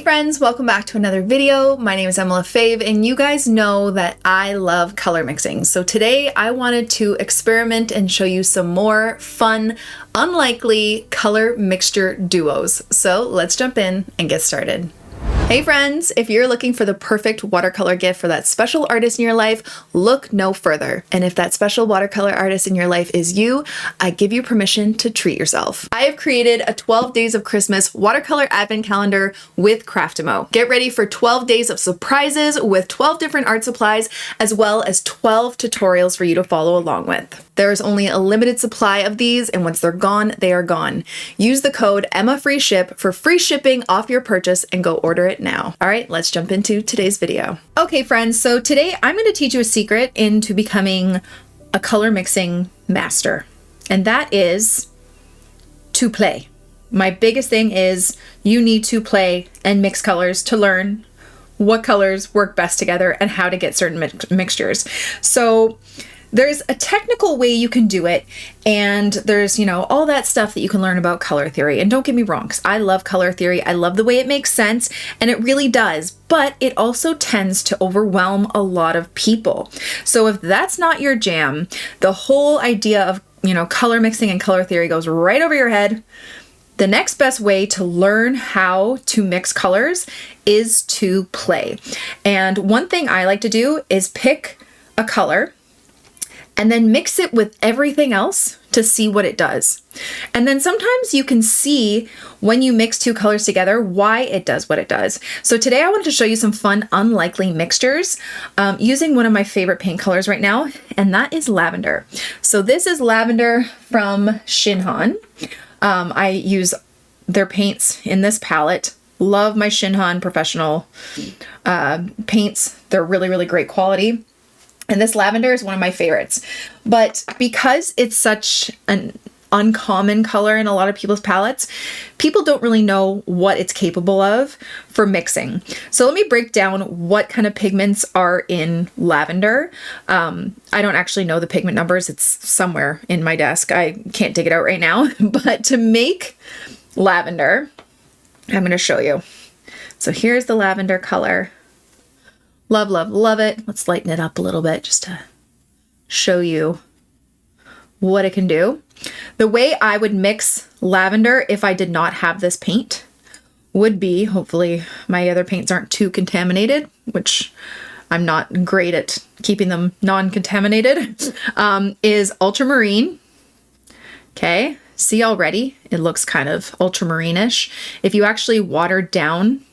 Hey friends, welcome back to another video. My name is Lefebvre and you guys know that I love color mixing. So today I wanted to experiment and show you some more fun, unlikely color mixture duos. So let's jump in and get started. Hey friends, if you're looking for the perfect watercolor gift for that special artist in your life, look no further. And if that special watercolor artist in your life is you, I give you permission to treat yourself. I have created a 12 Days of Christmas watercolor advent calendar with Craftimo. Get ready for 12 days of surprises with 12 different art supplies, as well as 12 tutorials for you to follow along with. There is only a limited supply of these, and once they're gone, they are gone. Use the code EMMAFREESHIP for free shipping off your purchase and go order it now. All right, let's jump into today's video. Okay, friends, so today I'm going to teach you a secret into becoming a color mixing master, and that is to play. My biggest thing is you need to play and mix colors to learn what colors work best together and how to get certain mixtures. So there's a technical way you can do it, and there's, all that stuff that you can learn about color theory. And don't get me wrong, because I love color theory. I love the way it makes sense, and it really does, but it also tends to overwhelm a lot of people. So if that's not your jam, the whole idea of, color mixing and color theory goes right over your head. The next best way to learn how to mix colors is to play. And one thing I like to do is pick a color and then mix it with everything else to see what it does. And then sometimes you can see when you mix two colors together why it does what it does. So today I wanted to show you some fun, unlikely mixtures using one of my favorite paint colors right now, and that is lavender. So this is lavender from Sienna. I use their paints in this palette. Love my Sienna professional paints. They're really, really great quality. And this lavender is one of my favorites. But because it's such an uncommon color in a lot of people's palettes, people don't really know what it's capable of for mixing. So let me break down what kind of pigments are in lavender. I don't actually know the pigment numbers. It's somewhere in my desk. I can't dig it out right now. But to make lavender, I'm going to show you. So here's the lavender color. Love, love, love it. Let's lighten it up a little bit just to show you what it can do. The way I would mix lavender if I did not have this paint would be, hopefully my other paints aren't too contaminated, which I'm not great at keeping them non-contaminated, is ultramarine. Okay, see already, it looks kind of ultramarine-ish. If you actually watered down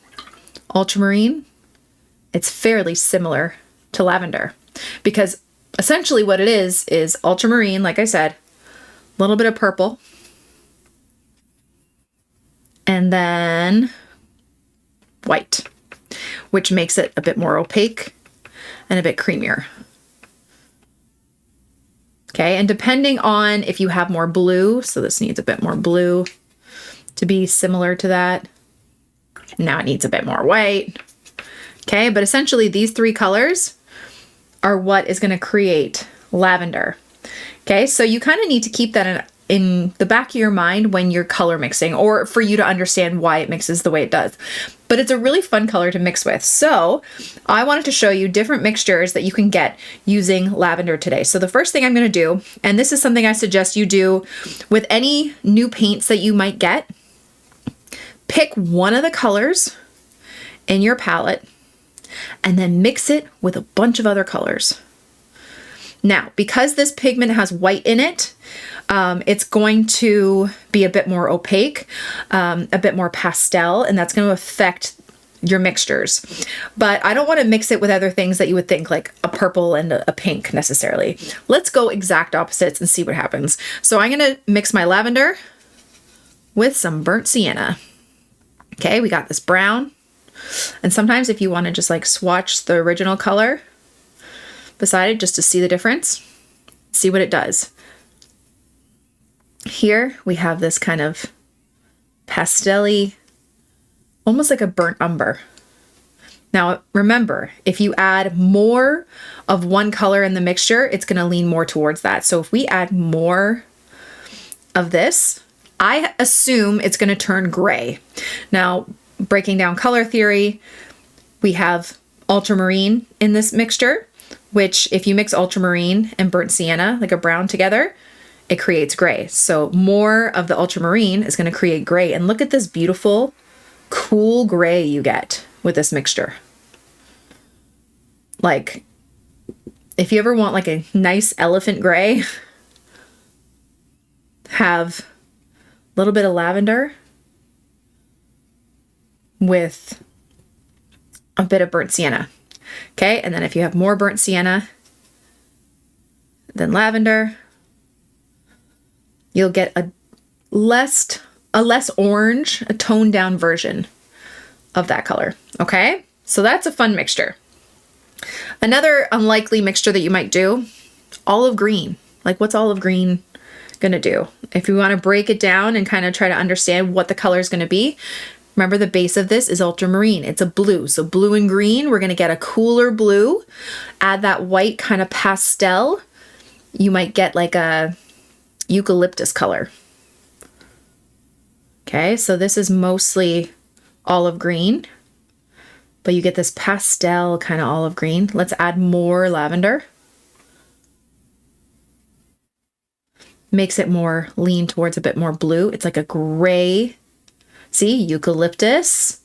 ultramarine, it's fairly similar to lavender, because essentially what it is ultramarine, like I said, a little bit of purple, and then white, which makes it a bit more opaque and a bit creamier. Okay, and depending on if you have more blue, so this needs a bit more blue to be similar to that. Now it needs a bit more white. Okay, but essentially these three colors are what is going to create lavender. Okay, so you kind of need to keep that in the back of your mind when you're color mixing, or for you to understand why it mixes the way it does. But it's a really fun color to mix with. So I wanted to show you different mixtures that you can get using lavender today. So the first thing I'm going to do, and this is something I suggest you do with any new paints that you might get, pick one of the colors in your palette and then mix it with a bunch of other colors. Now, because this pigment has white in it, it's going to be a bit more opaque, a bit more pastel, and that's going to affect your mixtures. But I don't want to mix it with other things that you would think like a purple and a pink necessarily. Let's go exact opposites and see what happens. So I'm going to mix my lavender with some burnt sienna. Okay, we got this brown. And sometimes if you want to just like swatch the original color beside it just to see the difference, see what it does. Here we have this kind of pastel-y, almost like a burnt umber. Now remember, if you add more of one color in the mixture, it's going to lean more towards that. So if we add more of this, I assume it's going to turn gray. Now, breaking down color theory, we have ultramarine in this mixture, which if you mix ultramarine and burnt sienna, like a brown together, it creates gray. So more of the ultramarine is going to create gray. And look at this beautiful, cool gray you get with this mixture. Like, if you ever want like a nice elephant gray, have a little bit of lavender with a bit of burnt sienna. Okay, and then if you have more burnt sienna than lavender, you'll get a less orange, a toned down version of that color. Okay, so that's a fun mixture. Another unlikely mixture that you might do, olive green. Like, what's olive green gonna do? If you want to break it down and kind of try to understand what the color is going to be, remember the base of this is ultramarine. It's a blue. So blue and green, we're going to get a cooler blue. Add that white kind of pastel. You might get like a eucalyptus color. Okay, so this is mostly olive green, but you get this pastel kind of olive green. Let's add more lavender. Makes it more lean towards a bit more blue. It's like a gray, see, eucalyptus,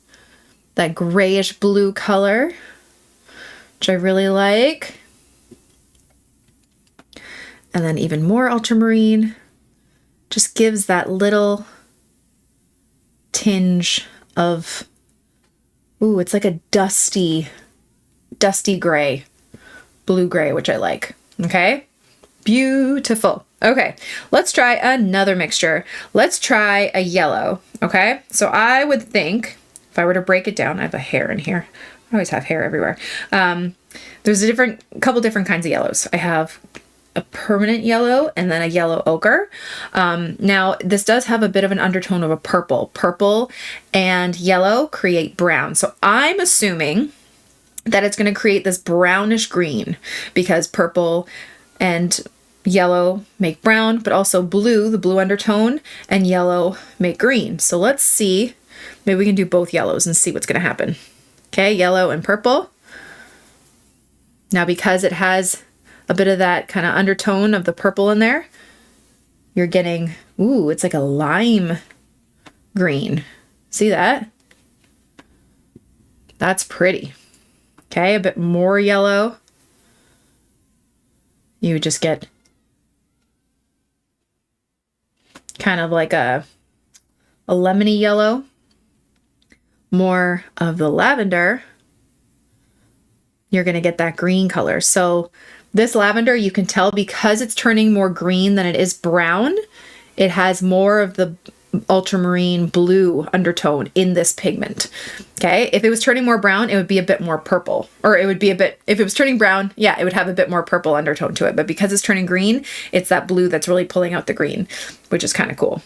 that grayish blue color, which I really like. And then even more ultramarine, just gives that little tinge of, ooh, it's like a dusty gray, blue gray, which I like. Okay, beautiful. Okay, let's try another mixture. Let's try a yellow. Okay, so I would think if I were to break it down, I have a hair in here. I always have hair everywhere. There's a couple different kinds of yellows. I have a permanent yellow and then a yellow ochre. Now this does have a bit of an undertone of a purple. Purple and yellow create brown. So I'm assuming that it's going to create this brownish green because purple and yellow make brown, but also blue, the blue undertone, and yellow make green. So let's see, maybe we can do both yellows and see what's going to happen. Okay, yellow and purple. Now because it has a bit of that kind of undertone of the purple in there, you're getting, ooh, it's like a lime green. See that? That's pretty. Okay, a bit more yellow. You just get kind of like a lemony yellow. More of the lavender, you're going to get that green color. So this lavender, you can tell because it's turning more green than it is brown, it has more of the ultramarine blue undertone in this pigment. Okay, if it was turning more brown, it would be a bit more purple, or it would be a bit, if it was turning brown, yeah, it would have a bit more purple undertone to it. But because it's turning green, it's that blue that's really pulling out the green, which is kind of cool.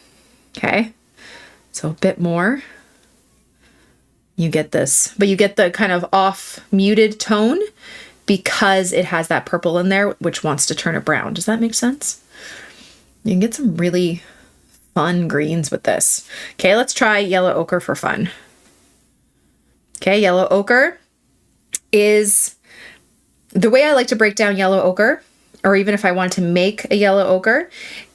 Okay, so a bit more. You get this, but you get the kind of off muted tone because it has that purple in there, which wants to turn it brown. Does that make sense? You can get some really fun greens with this. Okay, let's try yellow ochre for fun. Okay, yellow ochre is the way I like to break down yellow ochre, or even if I wanted to make a yellow ochre,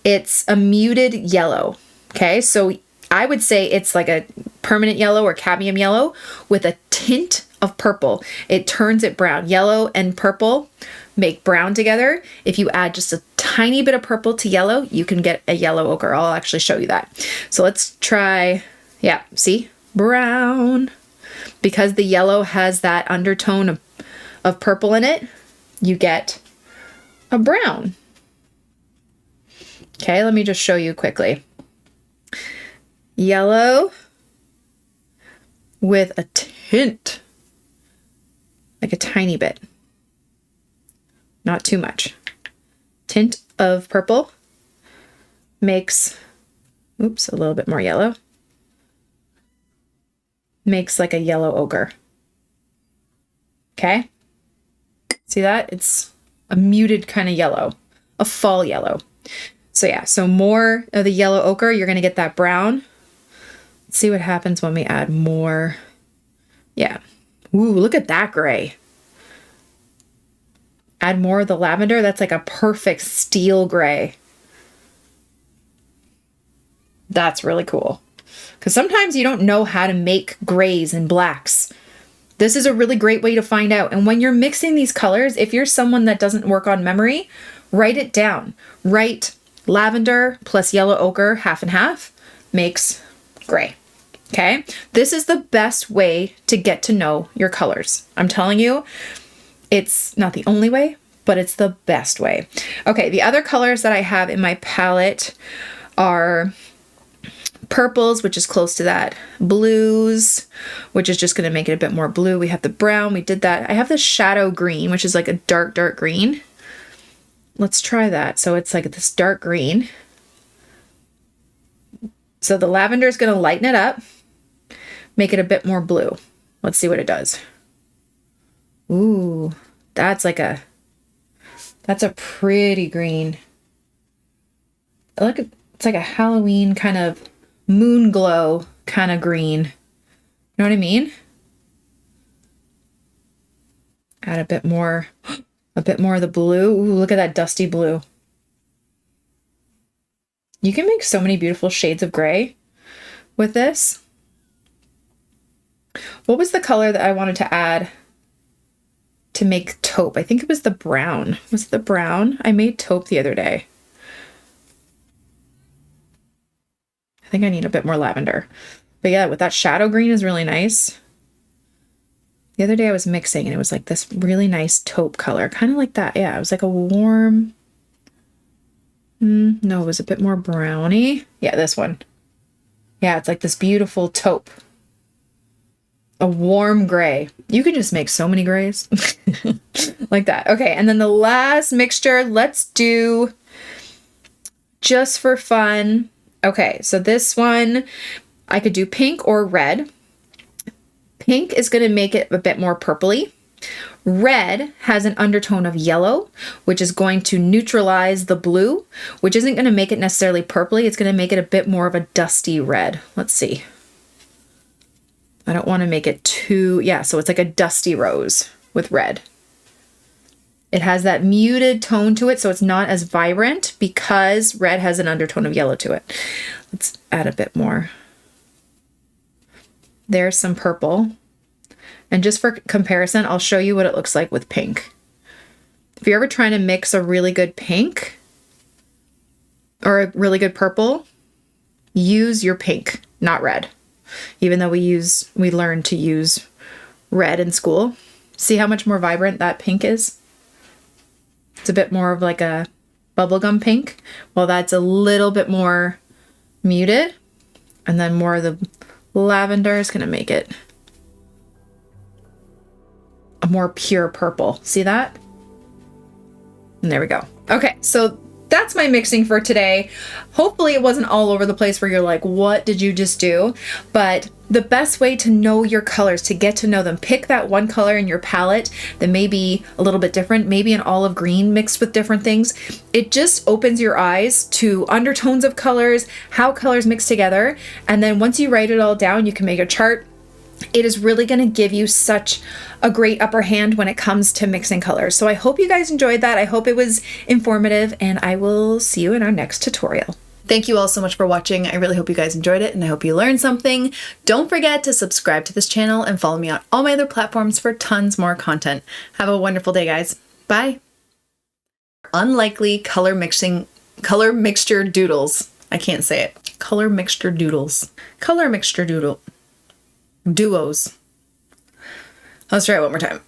it's a muted yellow. Okay, so I would say it's like a permanent yellow or cadmium yellow with a tint of purple. It turns it brown. Yellow and purple make brown together. If you add just a tiny bit of purple to yellow, you can get a yellow ochre. I'll actually show you that. So let's try, yeah, see? Brown. Because the yellow has that undertone of purple in it, you get a brown. Okay, let me just show you quickly. Yellow with a tint, like a tiny bit, not too much. Tint of purple makes, oops, a little bit more yellow, makes like a yellow ochre. Okay, see that? It's a muted kind of yellow, a fall yellow. So yeah, so more of the yellow ochre, you're gonna get that brown. Let's see what happens when we add more. Yeah. Ooh, look at that gray. Add more of the lavender. That's like a perfect steel gray. That's really cool. Because sometimes you don't know how to make grays and blacks. This is a really great way to find out. And when you're mixing these colors, if you're someone that doesn't work on memory, write it down. Write lavender plus yellow ochre, half and half, makes gray. Okay? This is the best way to get to know your colors. I'm telling you, it's not the only way, but it's the best way. Okay, the other colors that I have in my palette are purples, which is close to that, blues, which is just going to make it a bit more blue. We have the brown, we did that. I have the shadow green, which is like a dark, dark green. Let's try that. So it's like this dark green. So the lavender is going to lighten it up, make it a bit more blue. Let's see what it does. Ooh, that's a pretty green. Look, it's like a Halloween kind of moon glow kind of green. You know what I mean? Add a bit more of the blue. Ooh, look at that dusty blue. You can make so many beautiful shades of gray with this. What was the color that I wanted to add to make taupe? I think it was the brown. Was it the brown? I made taupe the other day. I think I need a bit more lavender. But yeah, with that shadow green is really nice. The other day I was mixing and it was like this really nice taupe color. Kind of like that. Yeah, it was like a warm... no, it was a bit more browny. Yeah, this one. Yeah, it's like this beautiful taupe. A warm gray. You can just make so many grays. Like that. Okay, and then the last mixture, let's do just for fun. Okay, so this one, I could do pink or red. Pink is going to make it a bit more purpley. Red has an undertone of yellow, which is going to neutralize the blue, which isn't going to make it necessarily purpley. It's going to make it a bit more of a dusty red. Let's see. I don't want to make it too, yeah, so it's like a dusty rose with red. It has that muted tone to it, so it's not as vibrant because red has an undertone of yellow to it. Let's add a bit more. There's some purple. And just for comparison, I'll show you what it looks like with pink. If you're ever trying to mix a really good pink or a really good purple, use your pink, not red. Even though we learned to use red in school. See how much more vibrant that pink is? It's a bit more of like a bubblegum pink. Well, that's a little bit more muted. And then more of the lavender is going to make it a more pure purple. See that? And there we go. Okay, so that's my mixing for today. Hopefully it wasn't all over the place where you're like, what did you just do? But the best way to know your colors, to get to know them, pick that one color in your palette that may be a little bit different, maybe an olive green mixed with different things. It just opens your eyes to undertones of colors, how colors mix together. And then once you write it all down, you can make a chart. It is really going to give you such a great upper hand when it comes to mixing colors. So I hope you guys enjoyed that. I hope it was informative, and I will see you in our next tutorial. Thank you all so much for watching. I really hope you guys enjoyed it, and I hope you learned something. Don't forget to subscribe to this channel and follow me on all my other platforms for tons more content. Have a wonderful day, guys. Bye. Unlikely color mixture doodles. I can't say it. Color mixture doodles. Color mixture duos. Let's try it one more time.